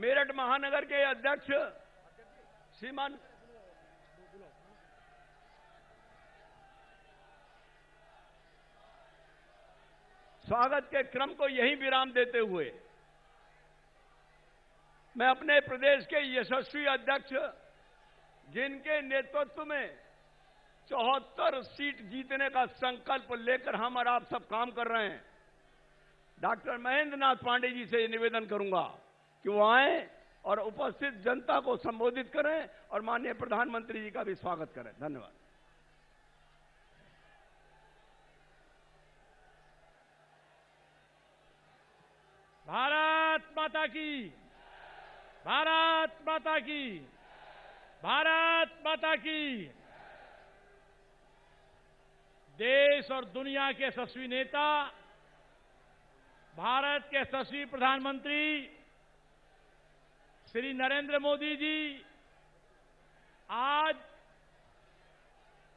मेरठ महानगर के अध्यक्ष श्रीमान स्वागत के क्रम को यहीं विराम देते हुए मैं अपने प्रदेश के यशस्वी अध्यक्ष, जिनके नेतृत्व में 74 सीट जीतने का संकल्प लेकर हम और आप सब काम कर रहे हैं, डॉक्टर महेंद्र नाथ पांडे जी से निवेदन करूंगा कि वो आए और उपस्थित जनता को संबोधित करें और माननीय प्रधानमंत्री जी का भी स्वागत करें। धन्यवाद। भारत माता की, भारत माता की, भारत माता की। देश और दुनिया के यशस्वी नेता, भारत के यशस्वी प्रधानमंत्री श्री नरेंद्र मोदी जी आज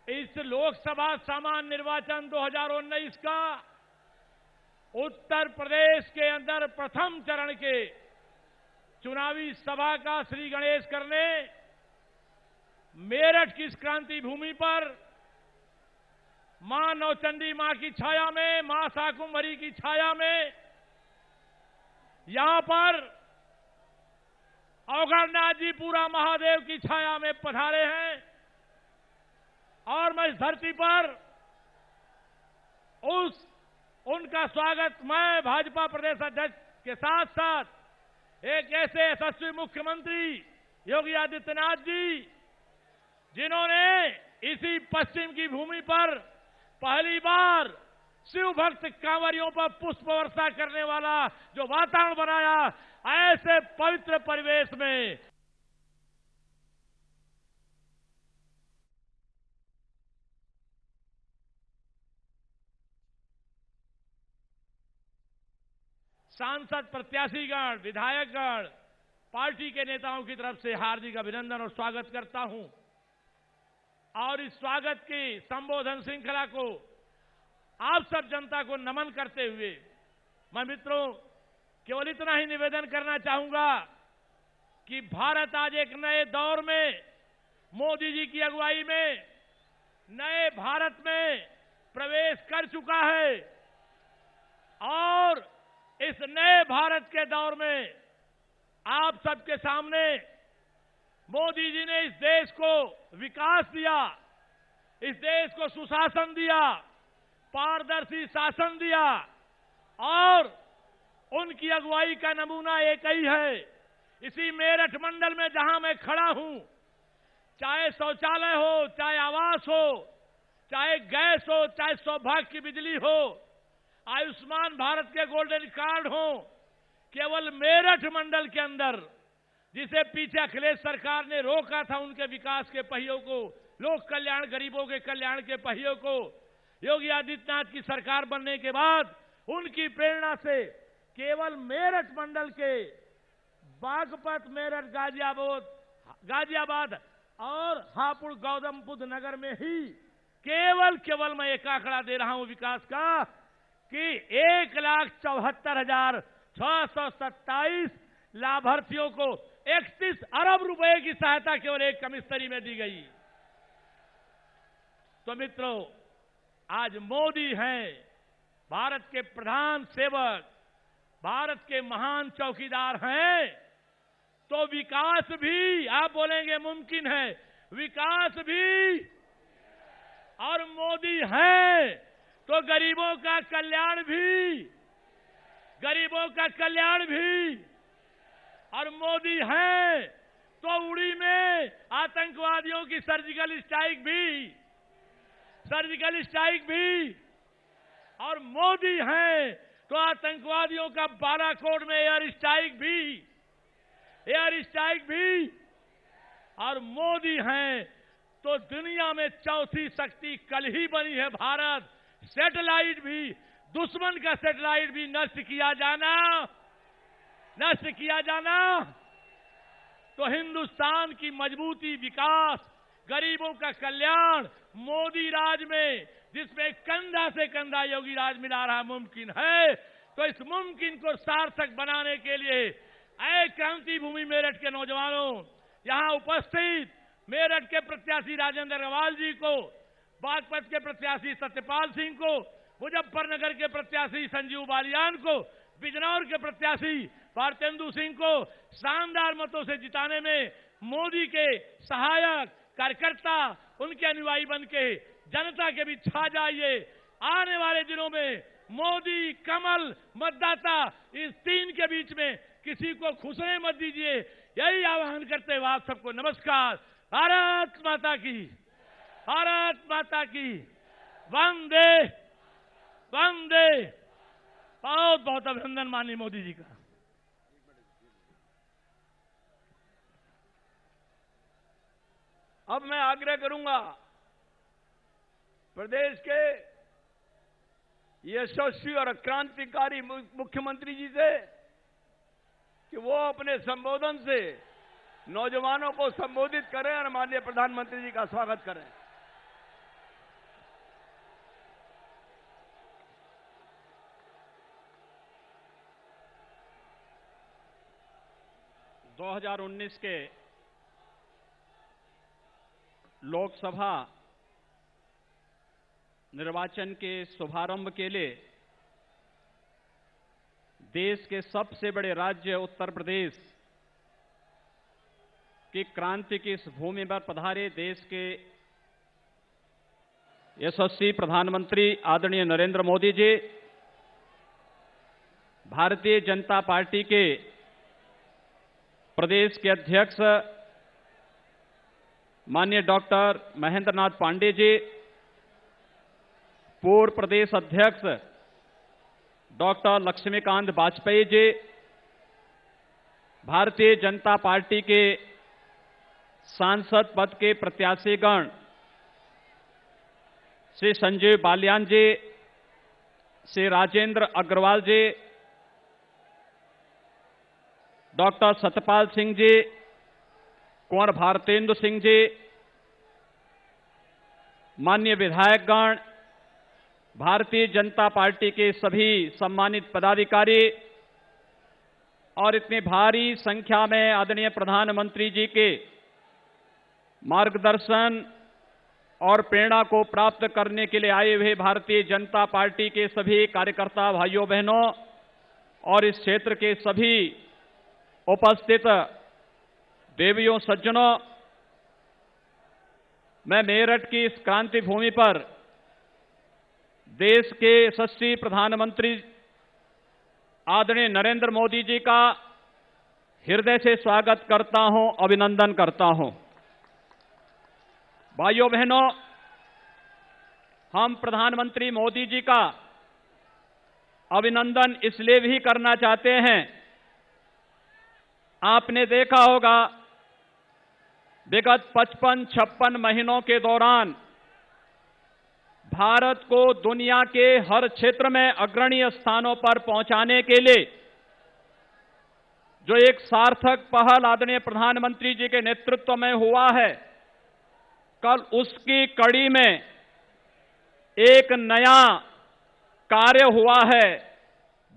इस लोकसभा सामान्य निर्वाचन 2019 का उत्तर प्रदेश के अंदर प्रथम चरण के चुनावी सभा का श्री गणेश करने मेरठ की इस क्रांति भूमि पर मां नौचंडी मां की छाया में, मां शाकुंभरी की छाया में यहां पर अवघड़नाथ जी पूरा महादेव की छाया में पधारे हैं और मैं इस धरती पर उनका स्वागत मैं भाजपा प्रदेश अध्यक्ष के साथ साथ एक ऐसे यशस्वी मुख्यमंत्री योगी आदित्यनाथ जी, जिन्होंने इसी पश्चिम की भूमि पर पहली बार शिव भक्त कांवरियों पर पुष्प वर्षा करने वाला जो वातावरण बनाया, ऐसे पवित्र परिवेश में सांसद प्रत्याशीगण, विधायकगण, पार्टी के नेताओं की तरफ से हार्दिक अभिनंदन और स्वागत करता हूं और इस स्वागत की संबोधन श्रृंखला को आप सब जनता को नमन करते हुए मैं मित्रों केवल इतना ही निवेदन करना चाहूंगा कि भारत आज एक नए दौर में मोदी जी की अगुवाई में नए भारत में प्रवेश कर चुका है और इस नए भारत के दौर में आप सबके सामने मोदी जी ने इस देश को विकास दिया, इस देश को सुशासन दिया, पारदर्शी शासन दिया और उनकी अगुवाई का नमूना एक ही है। इसी मेरठ मंडल में जहां मैं खड़ा हूं, चाहे शौचालय हो, चाहे आवास हो, चाहे गैस हो, चाहे सौभाग्य की बिजली हो, आयुष्मान भारत के गोल्डन कार्ड हो, केवल मेरठ मंडल के अंदर जिसे पीछे अखिलेश सरकार ने रोका था उनके विकास के पहियों को, लोक कल्याण, गरीबों के कल्याण के पहियों को, योगी आदित्यनाथ की सरकार बनने के बाद उनकी प्रेरणा से केवल मेरठ मंडल के बागपत, मेरठ, गाजियाबाद और हापुड़ गौतम बुद्ध नगर में ही केवल मैं एक आंकड़ा दे रहा हूं विकास का कि 1,74,627 लाभार्थियों को 31 अरब रुपए की सहायता केवल एक कमिश्नरी में दी गई। तो मित्रों, आज मोदी हैं भारत के प्रधान सेवक, भारत के महान चौकीदार हैं, तो विकास भी आप बोलेंगे मुमकिन है, विकास भी, और मोदी हैं तो गरीबों का कल्याण भी, गरीबों का कल्याण भी, और मोदी हैं तो उड़ी में आतंकवादियों की सर्जिकल स्ट्राइक भी, और मोदी हैं तो आतंकवादियों का बालाकोट में एयर स्ट्राइक भी, और मोदी हैं तो दुनिया में चौथी शक्ति कल ही बनी है भारत। सैटेलाइट भी, दुश्मन का सैटेलाइट भी नष्ट किया जाना तो हिंदुस्तान की मजबूती, विकास, गरीबों का कल्याण मोदी राज में, जिसमें कंधा से कंधा योगी राज मिला रहा मुमकिन है। तो इस मुमकिन को सार्थक बनाने के लिए ऐ क्रांति भूमि मेरठ के नौजवानों, यहां उपस्थित मेरठ के प्रत्याशी राजेंद्र अग्रवाल जी को, बागपत के प्रत्याशी सत्यपाल सिंह को, मुजफ्फरनगर के प्रत्याशी संजीव बालियान को, बिजनौर के प्रत्याशी भारतेंदु सिंह को शानदार मतों से जिताने में मोदी के सहायक कार्यकर्ता, उनके अनुयायी बनके जनता के बीच छा जाइए। आने वाले दिनों में मोदी, कमल, मतदाता, इस तीन के बीच में किसी को खुसने मत दीजिए। यही आह्वान करते हुए आप सबको नमस्कार। भारत माता की, भारत माता की, वंदे वंदे। बहुत बहुत अभिनंदन माननीय मोदी जी का। अब मैं आग्रह करूंगा प्रदेश के यशस्वी और क्रांतिकारी मुख्यमंत्री जी से कि वो अपने संबोधन से नौजवानों को संबोधित करें और माननीय प्रधानमंत्री जी का स्वागत करें। (2019) के लोकसभा निर्वाचन के शुभारंभ के लिए देश के सबसे बड़े राज्य उत्तर प्रदेश की क्रांति की इस भूमि पर पधारे देश के यशस्वी प्रधानमंत्री आदरणीय नरेंद्र मोदी जी, भारतीय जनता पार्टी के प्रदेश के अध्यक्ष माननीय डॉक्टर महेंद्र नाथ पांडे जी, पूर्व प्रदेश अध्यक्ष डॉक्टर लक्ष्मीकांत वाजपेयी जी, भारतीय जनता पार्टी के सांसद पद के प्रत्याशीगण श्री संजीव बालियान जी, श्री राजेंद्र अग्रवाल जी, डॉक्टर सत्यपाल सिंह जी, कुंवर भारतेंदु सिंह जी, माननीय विधायकगण, भारतीय जनता पार्टी के सभी सम्मानित पदाधिकारी और इतनी भारी संख्या में आदरणीय प्रधानमंत्री जी के मार्गदर्शन और प्रेरणा को प्राप्त करने के लिए आए हुए भारतीय जनता पार्टी के सभी कार्यकर्ता भाइयों बहनों और इस क्षेत्र के सभी उपस्थित देवियों सज्जनों, मैं मेरठ की इस क्रांति भूमि पर देश के यशस्वी प्रधानमंत्री आदरणीय नरेंद्र मोदी जी का हृदय से स्वागत करता हूं, अभिनंदन करता हूं। भाइयों बहनों, हम प्रधानमंत्री मोदी जी का अभिनंदन इसलिए भी करना चाहते हैं, आपने देखा होगा विगत 55-56 महीनों के दौरान भारत को दुनिया के हर क्षेत्र में अग्रणी स्थानों पर पहुंचाने के लिए जो एक सार्थक पहल आदरणीय प्रधानमंत्री जी के नेतृत्व में हुआ है, कल उसकी कड़ी में एक नया कार्य हुआ है।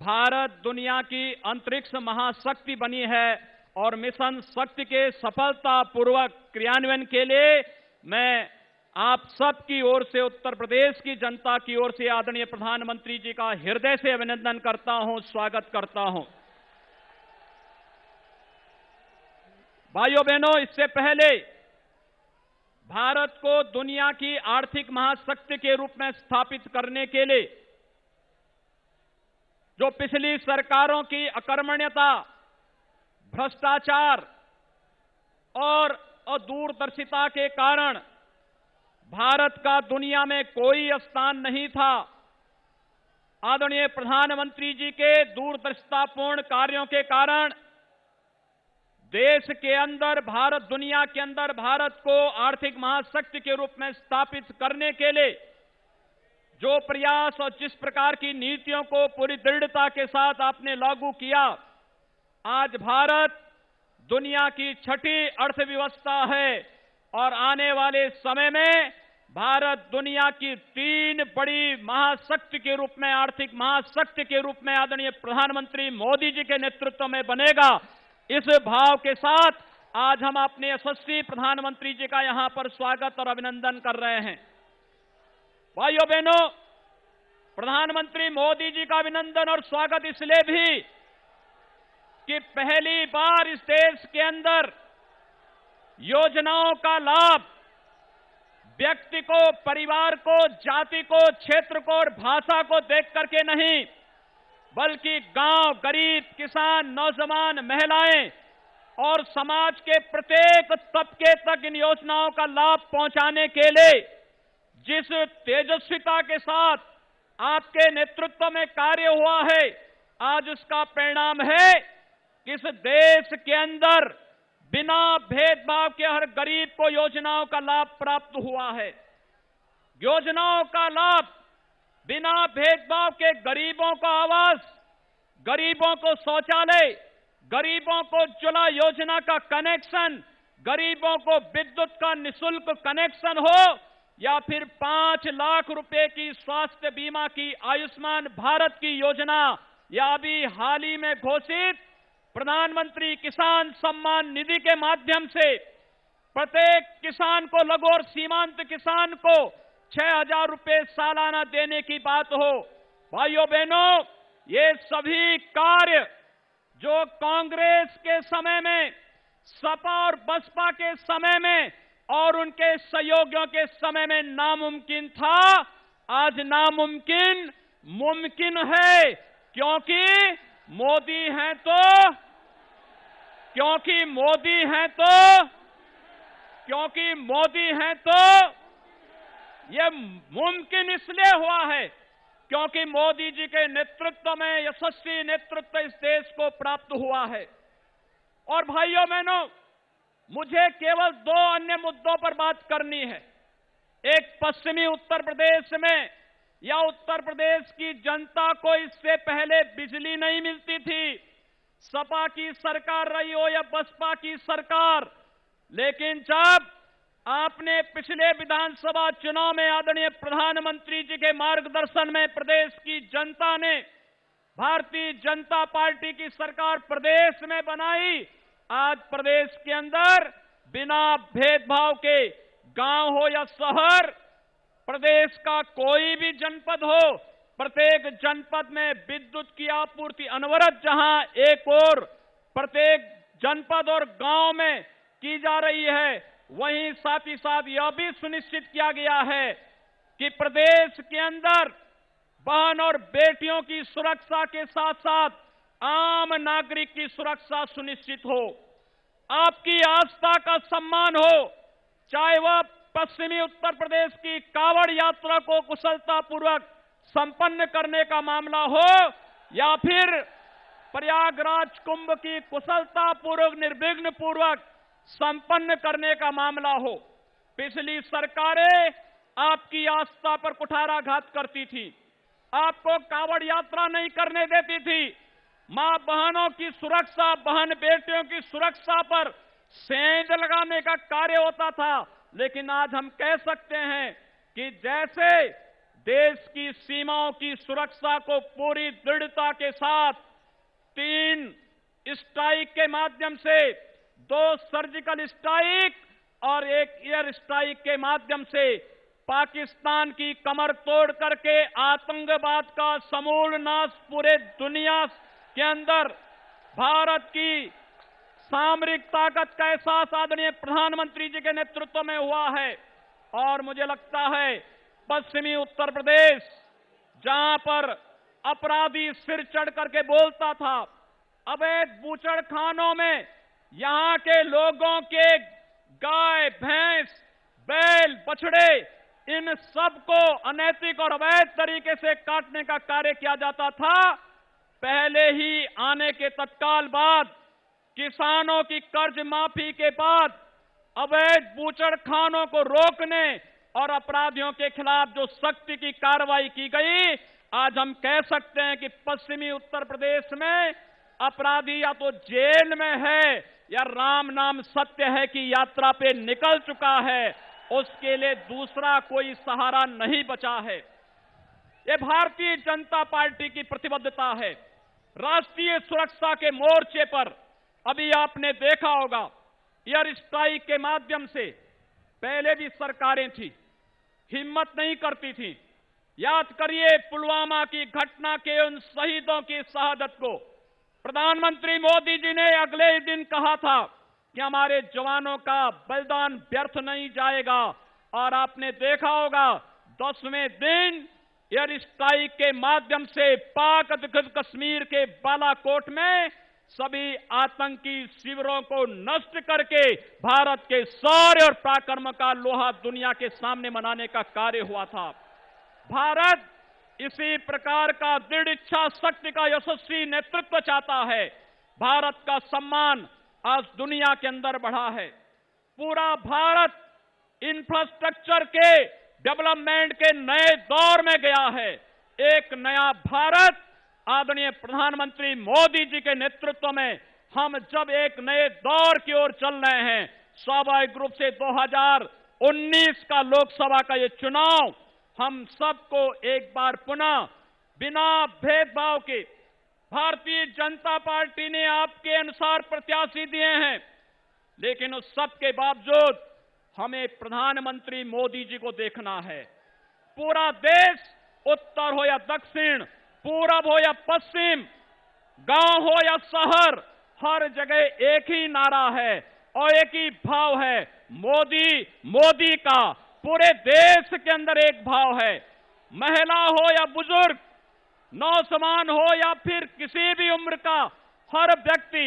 भारत दुनिया की अंतरिक्ष महाशक्ति बनी है और मिशन शक्ति के सफलतापूर्वक क्रियान्वयन के लिए मैं आप सबकी ओर से, उत्तर प्रदेश की जनता की ओर से आदरणीय प्रधानमंत्री जी का हृदय से अभिनंदन करता हूं, स्वागत करता हूं। भाइयों बहनों, इससे पहले भारत को दुनिया की आर्थिक महाशक्ति के रूप में स्थापित करने के लिए जो पिछली सरकारों की अकर्मण्यता, भ्रष्टाचार और दूरदर्शिता के कारण भारत का दुनिया में कोई स्थान नहीं था, आदरणीय प्रधानमंत्री जी के दूरदर्शितापूर्ण कार्यों के कारण देश के अंदर, भारत दुनिया के अंदर भारत को आर्थिक महाशक्ति के रूप में स्थापित करने के लिए जो प्रयास और जिस प्रकार की नीतियों को पूरी दृढ़ता के साथ आपने लागू किया, आज भारत दुनिया की 6ठी अर्थव्यवस्था है और आने वाले समय में भारत दुनिया की 3 बड़ी महाशक्ति के रूप में, आर्थिक महाशक्ति के रूप में आदरणीय प्रधानमंत्री मोदी जी के नेतृत्व में बनेगा। इस भाव के साथ आज हम अपने यशस्वी प्रधानमंत्री जी का यहां पर स्वागत और अभिनंदन कर रहे हैं। भाइयों बहनों, प्रधानमंत्री मोदी जी का अभिनंदन और स्वागत इसलिए भी कि पहली बार इस देश के अंदर योजनाओं का लाभ व्यक्ति को, परिवार को, जाति को, क्षेत्र को और भाषा को देख करके नहीं, बल्कि गांव, गरीब, किसान, नौजवान, महिलाएं और समाज के प्रत्येक तबके तक इन योजनाओं का लाभ पहुंचाने के लिए जिस तेजस्विता के साथ आपके नेतृत्व में कार्य हुआ है, आज उसका परिणाम है कि इस देश के अंदर बिना भेदभाव के हर गरीब को योजनाओं का लाभ प्राप्त हुआ है। योजनाओं का लाभ बिना भेदभाव के गरीबों को आवास, गरीबों को शौचालय, गरीबों को उज्ज्वला योजना का कनेक्शन, गरीबों को विद्युत का निःशुल्क कनेक्शन हो या फिर 5 लाख रुपए की स्वास्थ्य बीमा की आयुष्मान भारत की योजना या अभी हाल ही में घोषित प्रधानमंत्री किसान सम्मान निधि के माध्यम से प्रत्येक किसान को, लघु और सीमांत किसान को 6,000 रुपए सालाना देने की बात हो। भाइयों बहनों, ये सभी कार्य जो कांग्रेस के समय में, सपा और बसपा के समय में और उनके सहयोगियों के समय में नामुमकिन था, आज नामुमकिन मुमकिन है, क्योंकि मोदी हैं तो ये मुमकिन इसलिए हुआ है क्योंकि मोदी जी के नेतृत्व में, यशस्वी नेतृत्व इस देश को प्राप्त हुआ है। और भाइयों बहनों, मुझे केवल 2 अन्य मुद्दों पर बात करनी है। एक, पश्चिमी उत्तर प्रदेश में या उत्तर प्रदेश की जनता को इससे पहले बिजली नहीं मिलती थी, सपा की सरकार रही हो या बसपा की सरकार, लेकिन जब आपने पिछले विधानसभा चुनाव में आदरणीय प्रधानमंत्री जी के मार्गदर्शन में प्रदेश की जनता ने भारतीय जनता पार्टी की सरकार प्रदेश में बनाई, आज प्रदेश के अंदर बिना भेदभाव के, गांव हो या शहर, प्रदेश का कोई भी जनपद हो, प्रत्येक जनपद में विद्युत की आपूर्ति अनवरत, जहां एक और प्रत्येक जनपद और गांव में की जा रही है, वहीं साथ ही साथ यह भी सुनिश्चित किया गया है कि प्रदेश के अंदर बहन और बेटियों की सुरक्षा के साथ साथ आम नागरिक की सुरक्षा सुनिश्चित हो, आपकी आस्था का सम्मान हो, चाहे वह पश्चिमी उत्तर प्रदेश की कांवड़ यात्रा को कुशलतापूर्वक संपन्न करने का मामला हो या फिर प्रयागराज कुंभ की कुशलतापूर्वक, निर्विघ्न पूर्वक संपन्न करने का मामला हो। पिछली सरकारें आपकी आस्था पर कुठाराघात करती थी, आपको कांवड़ यात्रा नहीं करने देती थी, मां बहनों की सुरक्षा, बहन बेटियों की सुरक्षा पर सेंध लगाने का कार्य होता था। लेकिन आज हम कह सकते हैं कि जैसे देश की सीमाओं की सुरक्षा को पूरी दृढ़ता के साथ 3 स्ट्राइक के माध्यम से, 2 सर्जिकल स्ट्राइक और 1 एयर स्ट्राइक के माध्यम से पाकिस्तान की कमर तोड़ करके आतंकवाद का समूल नाश पूरे दुनिया के अंदर भारत की सामरिक ताकत का एहसास आदरणीय प्रधानमंत्री जी के नेतृत्व में हुआ है। और मुझे लगता है पश्चिमी उत्तर प्रदेश, जहां पर अपराधी सिर चढ़ करके बोलता था, अवैध बूचड़खानों में यहां के लोगों के गाय, भैंस, बैल, बछड़े, इन सबको अनैतिक और अवैध तरीके से काटने का कार्य किया जाता था। पहले ही आने के तत्काल बाद, किसानों की कर्ज माफी के बाद, अवैध बूचड़खानों को रोकने और अपराधियों के खिलाफ जो सख्ती की कार्रवाई की गई, आज हम कह सकते हैं कि पश्चिमी उत्तर प्रदेश में अपराधी या तो जेल में है या राम नाम सत्य है की यात्रा पे निकल चुका है, उसके लिए दूसरा कोई सहारा नहीं बचा है। ये भारतीय जनता पार्टी की प्रतिबद्धता है। राष्ट्रीय सुरक्षा के मोर्चे पर अभी आपने देखा होगा एयर स्ट्राइक के माध्यम से पहले भी सरकारें थी, हिम्मत नहीं करती थी। याद करिए पुलवामा की घटना के उन शहीदों की शहादत को। प्रधानमंत्री मोदी जी ने अगले ही दिन कहा था कि हमारे जवानों का बलिदान व्यर्थ नहीं जाएगा, और आपने देखा होगा 10वें दिन एयर स्ट्राइक के माध्यम से पाक अधिकृत कश्मीर के बालाकोट में सभी आतंकी शिविरों को नष्ट करके भारत के शौर्य और पराक्रम का लोहा दुनिया के सामने मनाने का कार्य हुआ था। भारत इसी प्रकार का दृढ़ इच्छा शक्ति का यशस्वी नेतृत्व चाहता है। भारत का सम्मान आज दुनिया के अंदर बढ़ा है। पूरा भारत इंफ्रास्ट्रक्चर के डेवलपमेंट के नए दौर में गया है। एक नया भारत आदरणीय प्रधानमंत्री मोदी जी के नेतृत्व में हम जब एक नए दौर की ओर चल रहे हैं, स्वाभाविक रूप से 2019 का लोकसभा का ये चुनाव हम सबको एक बार पुनः बिना भेदभाव के भारतीय जनता पार्टी ने आपके अनुसार प्रत्याशी दिए हैं, लेकिन उस सब के बावजूद हमें प्रधानमंत्री मोदी जी को देखना है। पूरा देश, उत्तर हो या दक्षिण, पूरब हो या पश्चिम, गांव हो या शहर, हर जगह एक ही नारा है और एक ही भाव है, मोदी मोदी का। पूरे देश के अंदर एक भाव है। महिला हो या बुजुर्ग, नौजवान हो या फिर किसी भी उम्र का, हर व्यक्ति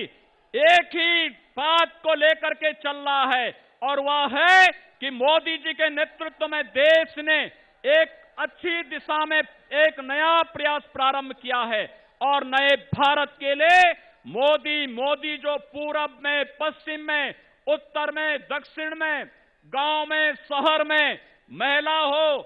एक ही बात को लेकर के चल रहा है, और वह है कि मोदी जी के नेतृत्व में देश ने एक अच्छी दिशा में एक नया प्रयास प्रारंभ किया है। और नए भारत के लिए मोदी जो पूरब में, पश्चिम में, उत्तर में, दक्षिण में, गांव में, शहर में, महिला हो,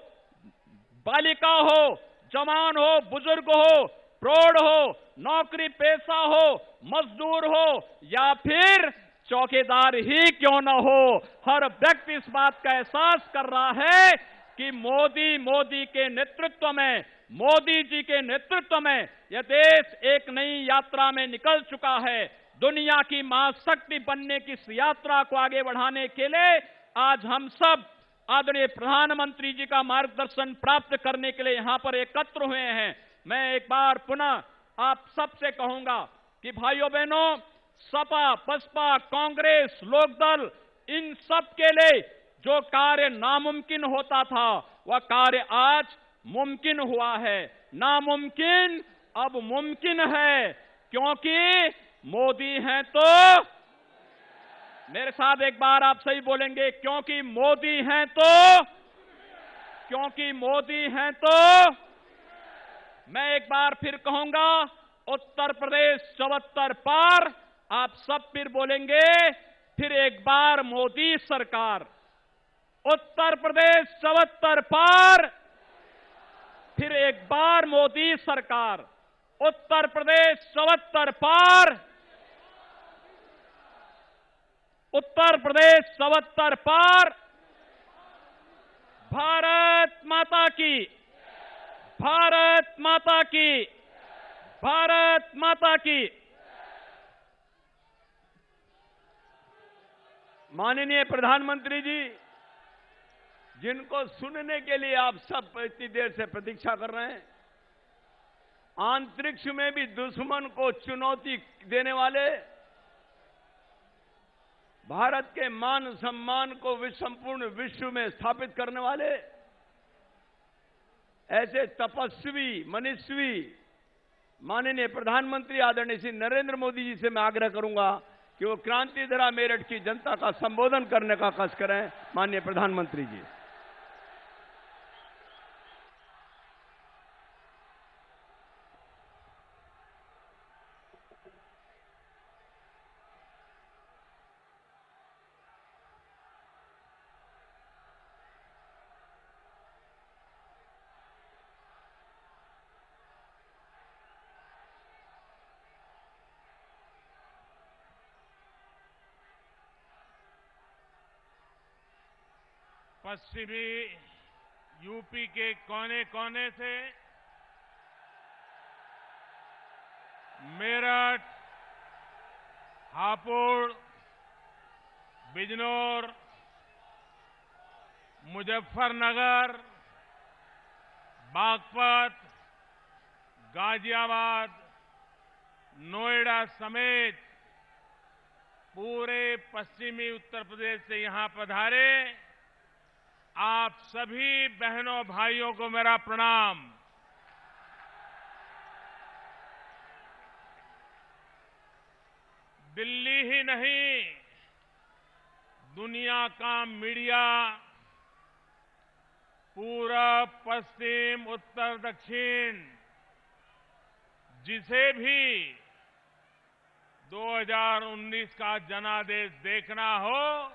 बालिका हो, जवान हो, बुजुर्ग हो, प्रौढ़ हो, नौकरी पेशा हो, मजदूर हो या फिर चौकीदार ही क्यों न हो, हर व्यक्ति इस बात का एहसास कर रहा है कि मोदी के नेतृत्व में, मोदी जी के नेतृत्व में यह देश एक नई यात्रा में निकल चुका है। दुनिया की महाशक्ति बनने की इस यात्रा को आगे बढ़ाने के लिए आज हम सब आदरणीय प्रधानमंत्री जी का मार्गदर्शन प्राप्त करने के लिए यहां पर एकत्र हुए हैं। मैं एक बार पुनः आप सबसे कहूंगा कि भाइयों बहनों, सपा, बसपा, कांग्रेस, लोकदल, इन सब के लिए जो कार्य नामुमकिन होता था वह कार्य आज मुमकिन हुआ है। नामुमकिन अब मुमकिन है, क्योंकि मोदी हैं तो, मेरे साथ एक बार आप सही बोलेंगे, क्योंकि मोदी हैं तो, क्योंकि मोदी हैं तो। मैं एक बार फिर कहूंगा, उत्तर प्रदेश 74 पार, आप सब फिर बोलेंगे, फिर एक बार मोदी सरकार। उत्तर प्रदेश 74 पार, फिर एक बार मोदी सरकार। उत्तर प्रदेश 74 पार, उत्तर प्रदेश 74 पार। भारत माता की, भारत माता की, भारत माता की। माननीय प्रधानमंत्री जी, जिनको सुनने के लिए आप सब इतनी देर से प्रतीक्षा कर रहे हैं, अंतरिक्ष में भी दुश्मन को चुनौती देने वाले, भारत के मान सम्मान को संपूर्ण विश्व में स्थापित करने वाले, ऐसे तपस्वी, मनस्वी माननीय प्रधानमंत्री आदरणीय श्री नरेंद्र मोदी जी से मैं आग्रह करूंगा कि वो क्रांतिधरा मेरठ की जनता का संबोधन करने का कष्ट करें। माननीय प्रधानमंत्री जी। पश्चिमी यूपी के कोने कोने से, मेरठ, हापुड़, बिजनौर, मुजफ्फरनगर, बागपत, गाजियाबाद, नोएडा समेत पूरे पश्चिमी उत्तर प्रदेश से यहां पधारे आप सभी बहनों भाइयों को मेरा प्रणाम। दिल्ली ही नहीं, दुनिया का मीडिया पूरब, पश्चिम, उत्तर, दक्षिण जिसे भी 2019 का जनादेश देखना हो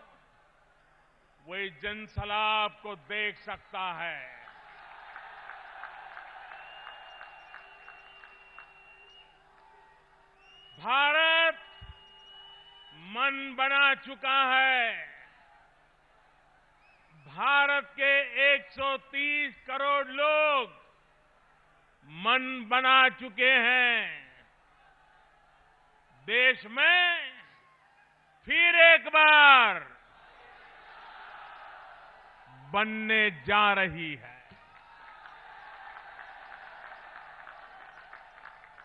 वही जनसलाब को देख सकता है। भारत मन बना चुका है। भारत के 130 करोड़ लोग मन बना चुके हैं। देश में फिर एक बार बनने जा रही है।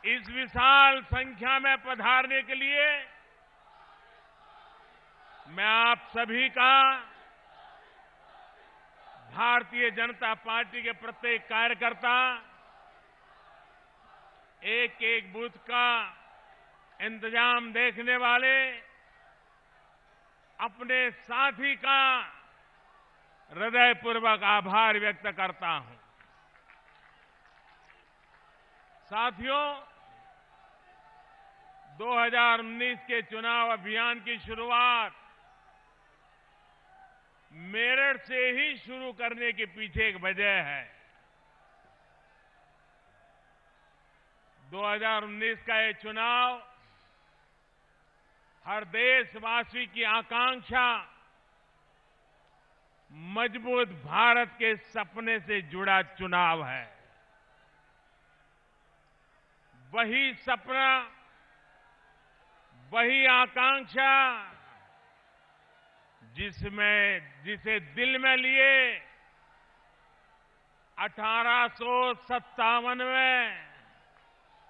इस विशाल संख्या में पधारने के लिए मैं आप सभी का, भारतीय जनता पार्टी के प्रत्येक कार्यकर्ता, एक एक बूथ का इंतजाम देखने वाले अपने साथी का हृदयपूर्वक आभार व्यक्त करता हूं। साथियों, 2019 के चुनाव अभियान की शुरुआत मेरठ से ही शुरू करने के पीछे एक वजह है। 2019 का ये चुनाव हर देशवासी की आकांक्षा, मजबूत भारत के सपने से जुड़ा चुनाव है। वही सपना, वही आकांक्षा जिसे दिल में लिए 1857 में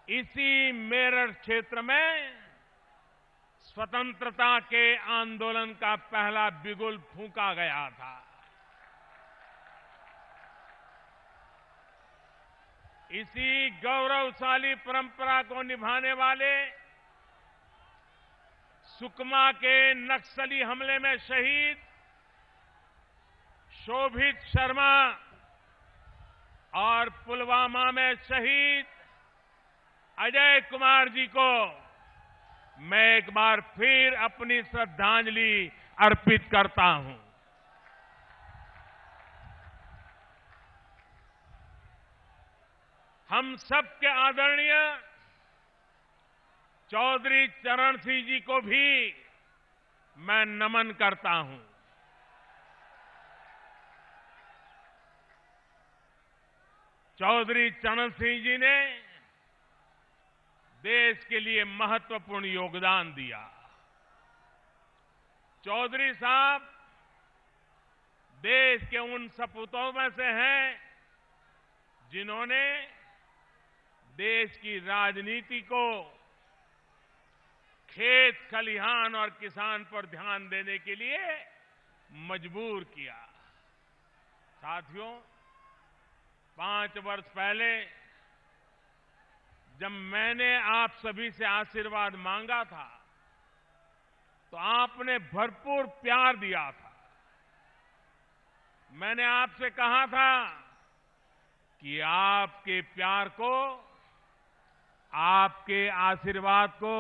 इसी मेरठ क्षेत्र में स्वतंत्रता के आंदोलन का पहला बिगुल फूंका गया था। इसी गौरवशाली परंपरा को निभाने वाले सुकमा के नक्सली हमले में शहीद शोभित शर्मा और पुलवामा में शहीद अजय कुमार जी को मैं एक बार फिर अपनी श्रद्धांजलि अर्पित करता हूं। हम सबके आदरणीय चौधरी चरण सिंह जी को भी मैं नमन करता हूं। चौधरी चरण सिंह जी ने देश के लिए महत्वपूर्ण योगदान दिया। चौधरी साहब देश के उन सपूतों में से हैं जिन्होंने देश की राजनीति को खेत, खलिहान और किसान पर ध्यान देने के लिए मजबूर किया। साथियों, 5 वर्ष पहले जब मैंने आप सभी से आशीर्वाद मांगा था तो आपने भरपूर प्यार दिया था। मैंने आपसे कहा था कि आपके प्यार को, आपके आशीर्वाद को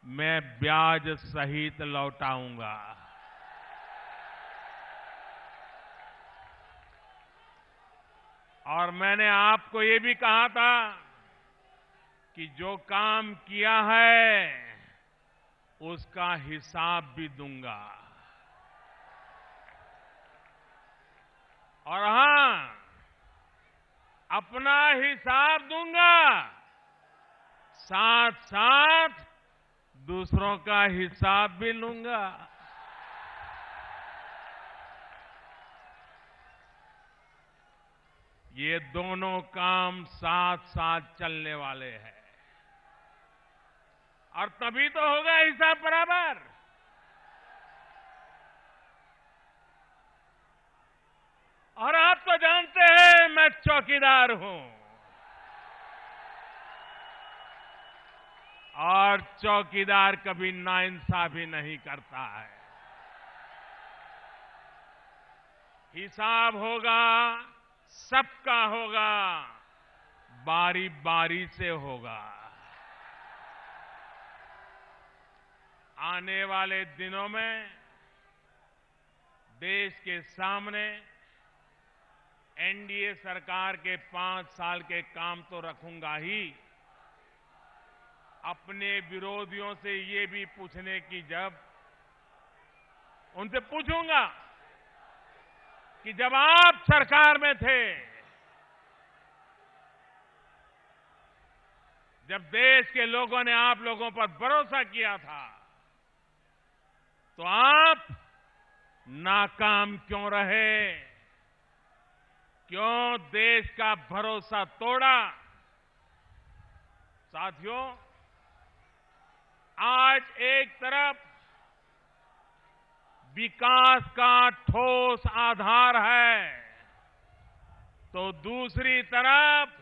मैं ब्याज सहित लौटाऊंगा। और मैंने आपको ये भी कहा था कि जो काम किया है उसका हिसाब भी दूंगा। और हां, अपना हिसाब दूंगा, साथ साथ दूसरों का हिसाब भी लूंगा। ये दोनों काम साथ साथ चलने वाले हैं और तभी तो होगा हिसाब बराबर। और आप तो जानते हैं मैं चौकीदार हूं और चौकीदार कभी नाइंसाफी नहीं करता है। हिसाब होगा, सबका होगा, बारी बारी से होगा। आने वाले दिनों में देश के सामने एनडीए सरकार के 5 साल के काम तो रखूंगा ही, अपने विरोधियों से ये भी पूछने की जब उनसे पूछूंगा कि जब आप सरकार में थे, जब देश के लोगों ने आप लोगों पर भरोसा किया था, तो आप नाकाम क्यों रहे? क्यों देश का भरोसा तोड़ा? साथियों, आज एक तरफ विकास का ठोस आधार है, तो दूसरी तरफ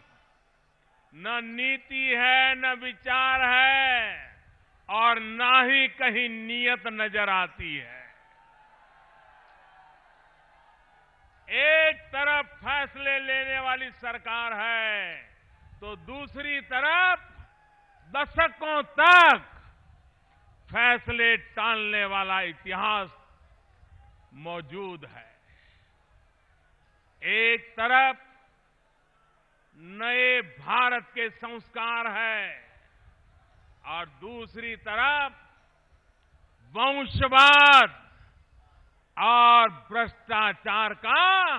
न नीति है, न विचार है और न ही कहीं नीयत नजर आती है। एक तरफ फैसले लेने वाली सरकार है, तो दूसरी तरफ दशकों तक फैसले टालने वाला इतिहास मौजूद है। एक तरफ नए भारत के संस्कार है और दूसरी तरफ वंशवाद और भ्रष्टाचार का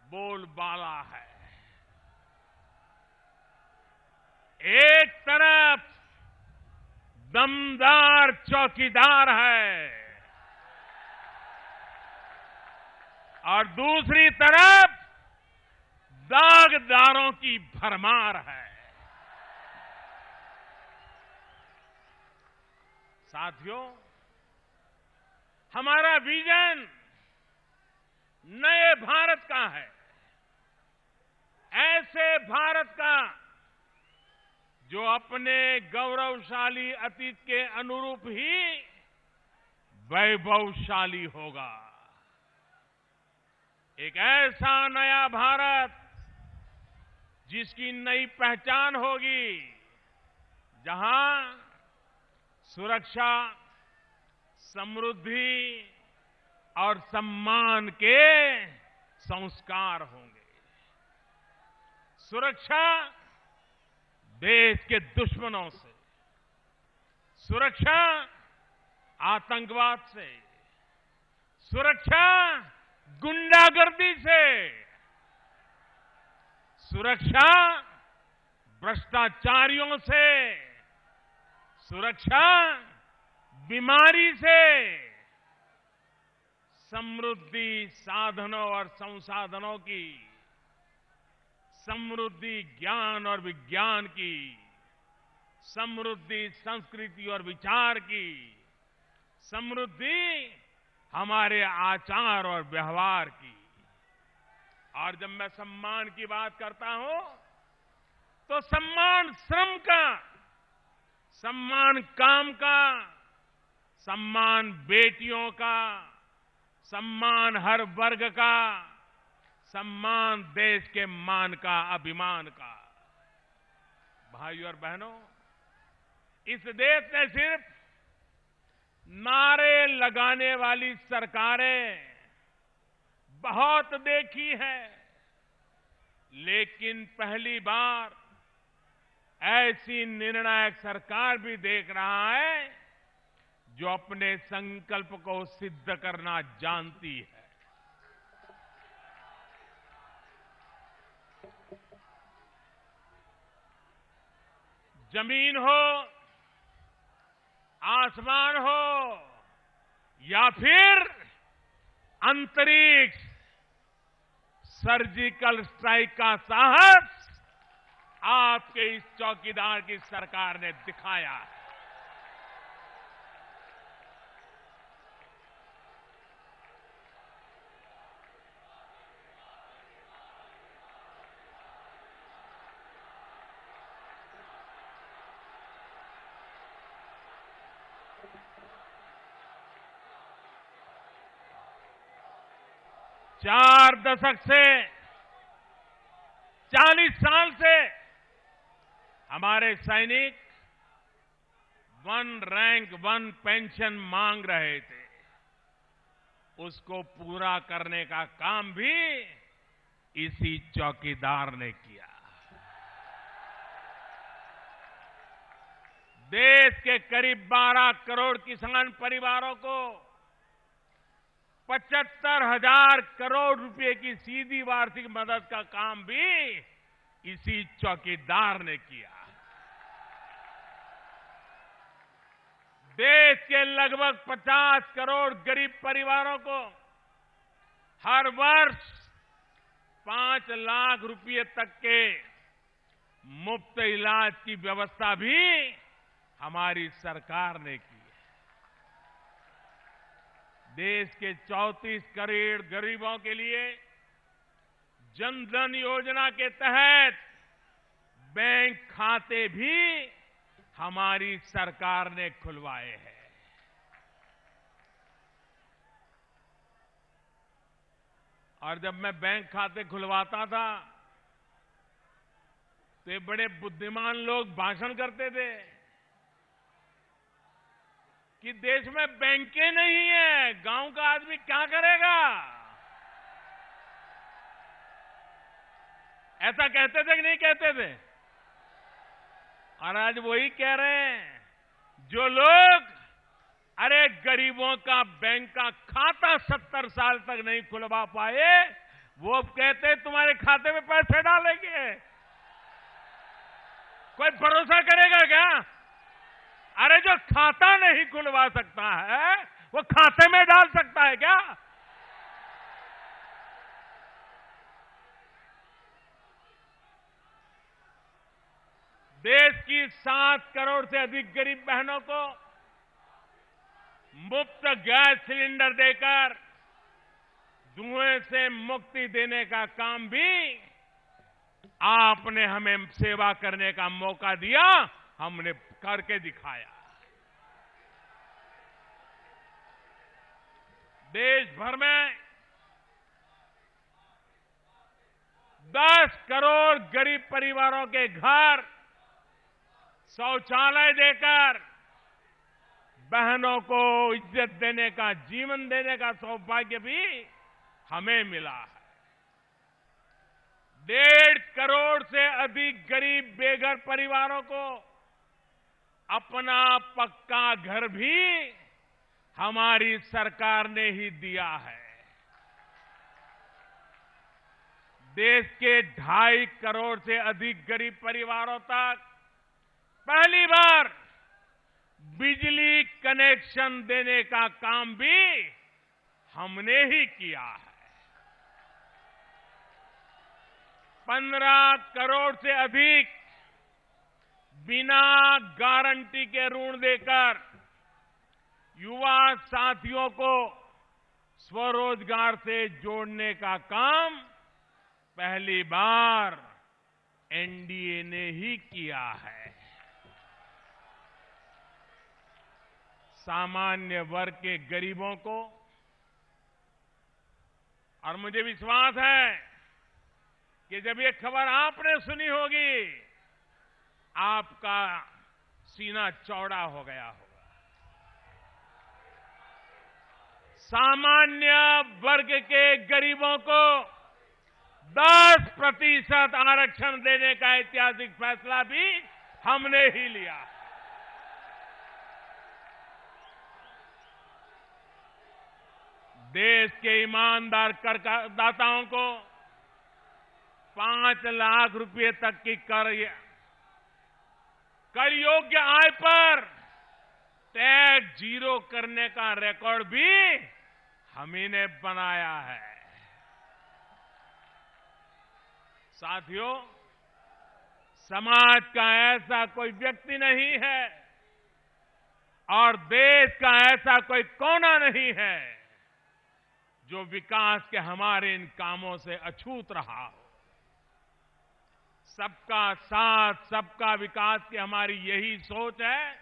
बोलबाला है। एक तरफ दमदार चौकीदार है और दूसरी तरफ दागदारों की भरमार है। साथियों, हमारा विजन नए भारत का है, ऐसे भारत का जो अपने गौरवशाली अतीत के अनुरूप ही वैभवशाली होगा। एक ऐसा नया भारत जिसकी नई पहचान होगी, जहां सुरक्षा, समृद्धि और सम्मान के संस्कार होंगे। सुरक्षा देश के दुश्मनों से, सुरक्षा आतंकवाद से, सुरक्षा गुंडागर्दी से, सुरक्षा भ्रष्टाचारियों से, सुरक्षा बीमारी से, समृद्धि साधनों और संसाधनों की, समृद्धि ज्ञान और विज्ञान की, समृद्धि संस्कृति और विचार की, समृद्धि हमारे आचार और व्यवहार की। और जब मैं सम्मान की बात करता हूं, तो सम्मान श्रम का, सम्मान काम का, सम्मान बेटियों का, सम्मान हर वर्ग का, सम्मान देश के मान का, अभिमान का। भाइयों और बहनों, इस देश ने सिर्फ नारे लगाने वाली सरकारें बहुत देखी है, लेकिन पहली बार ऐसी निर्णायक सरकार भी देख रहा है जो अपने संकल्प को सिद्ध करना जानती है। जमीन हो, आसमान हो या फिर अंतरिक्ष, सर्जिकल स्ट्राइक का साहस आपके इस चौकीदार की सरकार ने दिखाया है। चार दशक से 40 साल से हमारे सैनिक वन रैंक वन पेंशन मांग रहे थे, उसको पूरा करने का काम भी इसी चौकीदार ने किया। देश के करीब 12 करोड़ किसान परिवारों को 75,000 करोड़ रुपए की सीधी वार्षिक मदद का काम भी इसी चौकीदार ने किया। देश के लगभग 50 करोड़ गरीब परिवारों को हर वर्ष 5 लाख रुपए तक के मुफ्त इलाज की व्यवस्था भी हमारी सरकार ने की। देश के 34 करोड़ गरीबों के लिए जन धन योजना के तहत बैंक खाते भी हमारी सरकार ने खुलवाए हैं। और जब मैं बैंक खाते खुलवाता था तो ये बड़े बुद्धिमान लोग भाषण करते थे कि देश में बैंकें नहीं है, गांव का आदमी क्या करेगा। ऐसा कहते थे कि नहीं कहते थे? और आज वही कह रहे हैं जो लोग अरे गरीबों का बैंक का खाता 70 साल तक नहीं खुलवा पाए, वो कहते तुम्हारे खाते में पैसे डालेंगे। कोई भरोसा करेगा क्या? अरे जो खाता नहीं खुलवा सकता है वो खाते में डाल सकता है क्या? देश की 7 करोड़ से अधिक गरीब बहनों को मुफ्त गैस सिलेंडर देकर धुएं से मुक्ति देने का काम भी आपने हमें सेवा करने का मौका दिया, हमने करके दिखाया। देश भर में 10 करोड़ गरीब परिवारों के घर शौचालय देकर बहनों को इज्जत देने का, जीवन देने का सौभाग्य भी हमें मिला है। 1.5 करोड़ से अधिक गरीब बेघर परिवारों को अपना पक्का घर भी हमारी सरकार ने ही दिया है। देश के 2.5 करोड़ से अधिक गरीब परिवारों तक पहली बार बिजली कनेक्शन देने का काम भी हमने ही किया है। 15 करोड़ से अधिक बिना गारंटी के ऋण देकर युवा साथियों को स्वरोजगार से जोड़ने का काम पहली बार एनडीए ने ही किया है। सामान्य वर्ग के गरीबों को, और मुझे विश्वास है कि जब ये खबर आपने सुनी होगी आपका सीना चौड़ा हो गया होगा। सामान्य वर्ग के गरीबों को 10% आरक्षण देने का ऐतिहासिक फैसला भी हमने ही लिया। देश के ईमानदार करदाताओं को 5 लाख रुपए तक की कर योग्य आय पर टैक्स जीरो करने का रिकॉर्ड भी हम ही ने बनाया है। साथियों, समाज का ऐसा कोई व्यक्ति नहीं है और देश का ऐसा कोई कोना नहीं है जो विकास के हमारे इन कामों से अछूत रहा हो। सबका साथ, सबका विकास की हमारी यही सोच है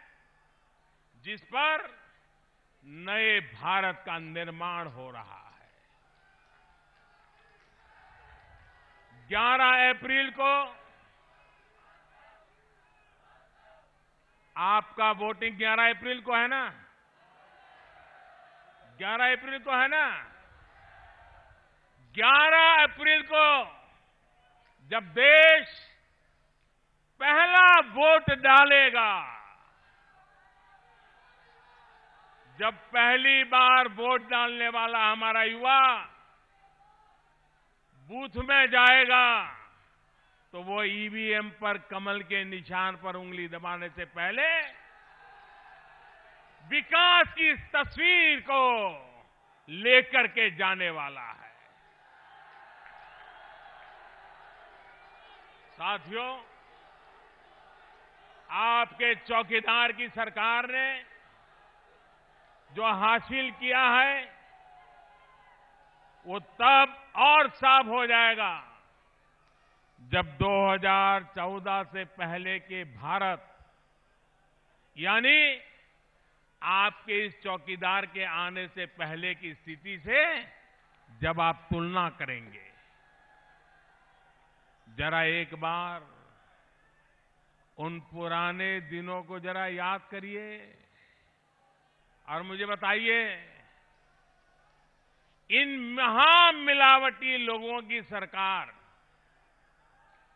जिस पर नए भारत का निर्माण हो रहा है। 11 अप्रैल को आपका वोटिंग 11 अप्रैल को है ना? 11 अप्रैल को है ना? 11 अप्रैल को जब देश पहला वोट डालेगा, जब पहली बार वोट डालने वाला हमारा युवा बूथ में जाएगा, तो वो ईवीएम पर कमल के निशान पर उंगली दबाने से पहले विकास की इस तस्वीर को लेकर के जाने वाला है। साथियों, आपके चौकीदार की सरकार ने जो हासिल किया है वो तब और साफ हो जाएगा जब 2014 से पहले के भारत, यानी आपके इस चौकीदार के आने से पहले की स्थिति से जब आप तुलना करेंगे। जरा एक बार उन पुराने दिनों को जरा याद करिए और मुझे बताइए, इन महामिलावटी लोगों की सरकार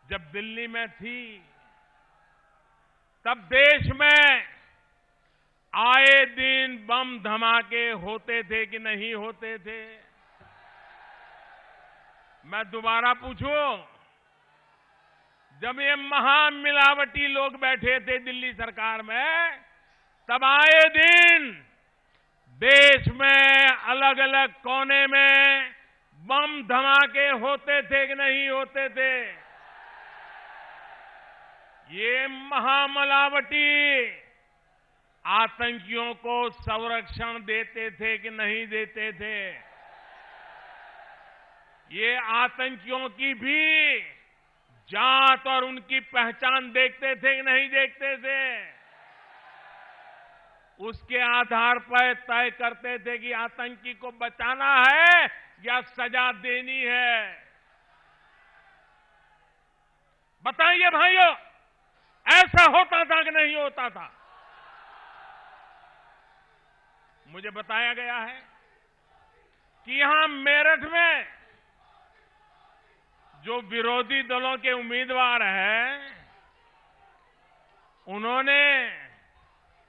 जब दिल्ली में थी, तब देश में आए दिन बम धमाके होते थे कि नहीं होते थे? मैं दोबारा पूछूं, जब ये महामिलावटी लोग बैठे थे दिल्ली सरकार में, तब आए दिन देश में अलग अलग कोने में बम धमाके होते थे कि नहीं होते थे? ये महामिलावटी आतंकियों को संरक्षण देते थे कि नहीं देते थे? ये आतंकियों की भी जात और उनकी पहचान देखते थे कि नहीं देखते थे? उसके आधार पर तय करते थे कि आतंकी को बचाना है या सजा देनी है। बताइए भाइयों, ऐसा होता था कि नहीं होता था? मुझे बताया गया है कि यहां मेरठ में जो विरोधी दलों के उम्मीदवार हैं, उन्होंने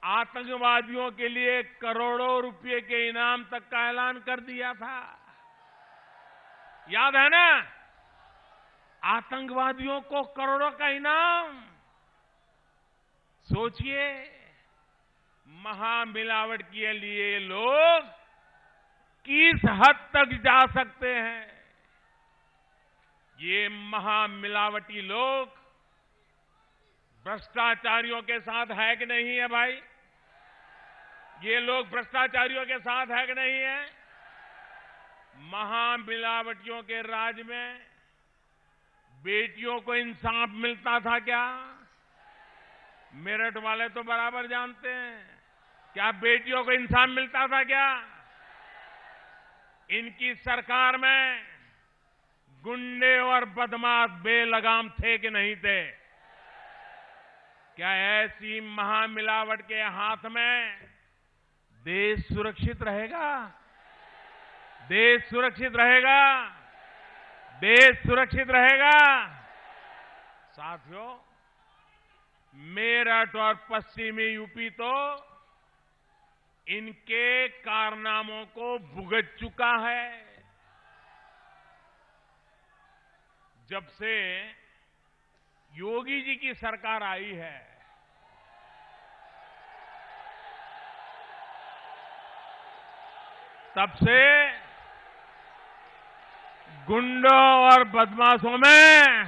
आतंकवादियों के लिए करोड़ों रुपए के इनाम तक का ऐलान कर दिया था। याद है ना? आतंकवादियों को करोड़ों का इनाम। सोचिए, महामिलावट के लिए लोग किस हद तक जा सकते हैं। ये महामिलावटी लोग भ्रष्टाचारियों के साथ है कि नहीं है भाई? ये लोग भ्रष्टाचारियों के साथ है कि नहीं है? महामिलावटियों के राज में बेटियों को इंसाफ मिलता था क्या? मेरठ वाले तो बराबर जानते हैं। क्या बेटियों को इंसाफ मिलता था क्या? इनकी सरकार में गुंडे और बदमाश बेलगाम थे कि नहीं थे? क्या ऐसी महामिलावट के हाथ में देश सुरक्षित रहेगा? देश सुरक्षित रहेगा? देश सुरक्षित रहेगा? साथियों, मेरठ और पश्चिमी यूपी तो इनके कारनामों को भुगत चुका है। जब से योगी जी की सरकार आई है, तब से गुंडों और बदमाशों में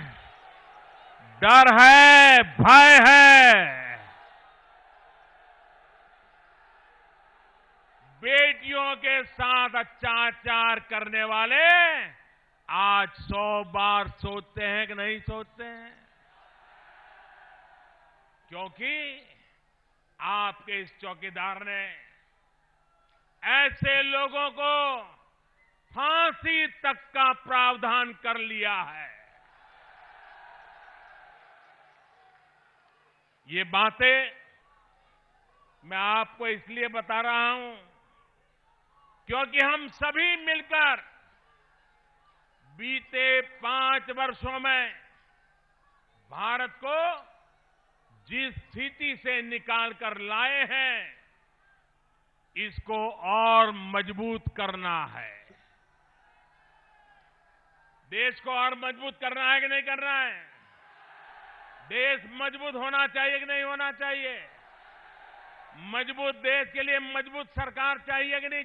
डर है, भय है। बेटियों के साथ अत्याचार करने वाले आज 100 बार सोचते हैं कि नहीं सोचते हैं, क्योंकि आपके इस चौकीदार ने ऐसे लोगों को फांसी तक का प्रावधान कर लिया है। ये बातें मैं आपको इसलिए बता रहा हूं क्योंकि हम सभी मिलकर बीते 5 वर्षों में भारत को जिस स्थिति से निकाल कर लाए हैं, इसको और मजबूत करना है। देश को और मजबूत करना है कि नहीं करना है? देश मजबूत होना चाहिए कि नहीं होना चाहिए? मजबूत देश के लिए मजबूत सरकार चाहिए कि नहीं?